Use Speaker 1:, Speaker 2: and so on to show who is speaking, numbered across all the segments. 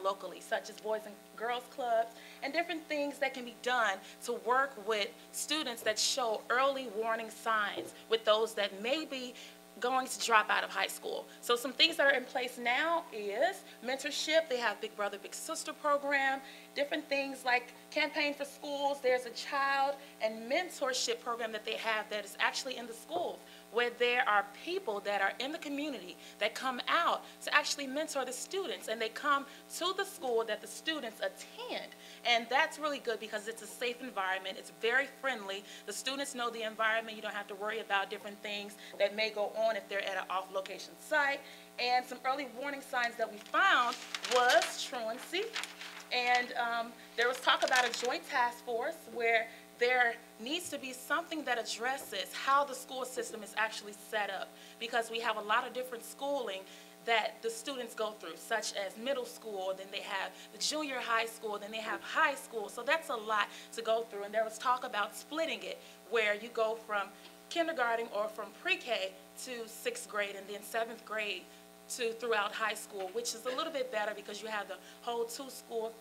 Speaker 1: locally, such as Boys and Girls Clubs and different things that can be done to work with students that show early warning signs with those that may be going to drop out of high school. So some things that are in place now is mentorship. They have Big Brother, Big Sister program, different things like Campaign for Schools. There's a child and mentorship program that they have that is actually in the schools, where there are people that are in the community that come out to actually mentor the students, and they come to the school that the students attend. And that's really good because it's a safe environment. It's very friendly. The students know the environment. You don't have to worry about different things that may go on if they're at an off-location site. And some early warning signs that we found was truancy. And there was talk about a joint task force where there needs to be something that addresses how the school system is actually set up, because we have a lot of different schooling that the students go through, such as middle school, then they have the junior high school, then they have high school. So that's a lot to go through. And there was talk about splitting it, where you go from kindergarten or from pre-K to 6th grade and then 7th grade to throughout high school, which is a little bit better because you have the whole 2-school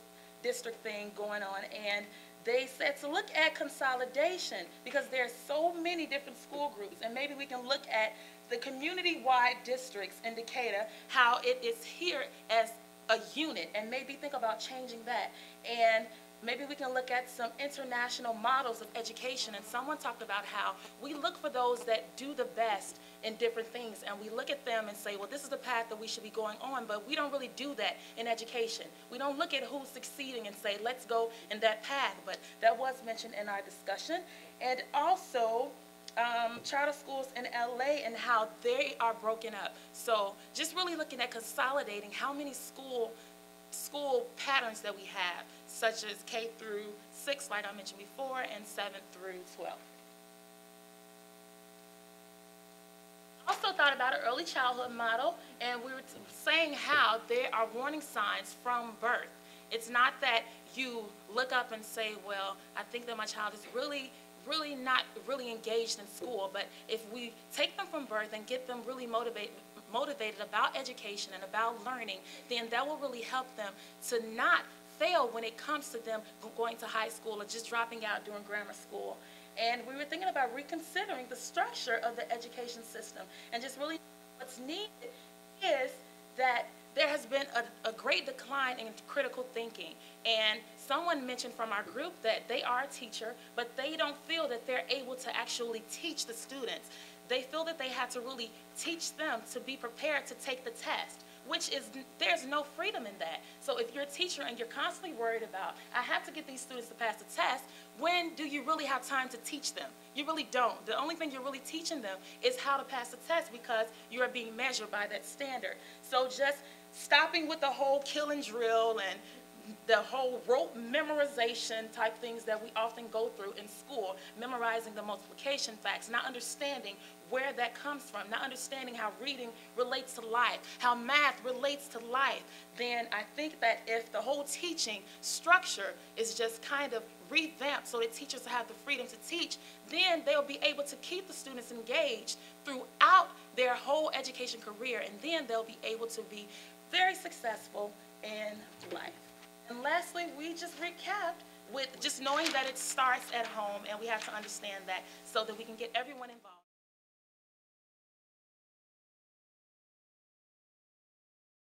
Speaker 1: district thing going on. And they said to look at consolidation because there's so many different school groups, and maybe we can look at the community-wide districts in Decatur, how it is here as a unit, and maybe think about changing that. And maybe we can look at some international models of education, and someone talked about how we look for those that do the best in different things, and we look at them and say, well, this is the path that we should be going on, but we don't really do that in education. We don't look at who's succeeding and say, let's go in that path, but that was mentioned in our discussion. And also, charter schools in LA and how they are broken up. So just really looking at consolidating how many school patterns that we have, such as K through 6, like I mentioned before, and 7 through 12. Also thought about an early childhood model, and we were saying how there are warning signs from birth. It's not that you look up and say, well, I think that my child is really not really engaged in school, but if we take them from birth and get them really motivated about education and about learning, then that will really help them to not fail when it comes to them going to high school or just dropping out during grammar school. And we were thinking about reconsidering the structure of the education system, and just really what's needed is that there has been a great decline in critical thinking. And someone mentioned from our group that they are a teacher, but they don't feel that they're able to actually teach the students. They feel that they have to really teach them to be prepared to take the test, which is, there's no freedom in that. So if you're a teacher and you're constantly worried about, I have to get these students to pass the test, when do you really have time to teach them? You really don't. The only thing you're really teaching them is how to pass the test, because you are being measured by that standard. So just stopping with the whole kill and drill and the whole rote memorization type things that we often go through in school, memorizing the multiplication facts, not understanding where that comes from, not understanding how reading relates to life, how math relates to life, then I think that if the whole teaching structure is just kind of revamped so that teachers have the freedom to teach, then they'll be able to keep the students engaged throughout their whole education career, and then they'll be able to be very successful in life. And lastly, we just recapped with just knowing that it starts at home, and we have to understand that so that we can get everyone involved.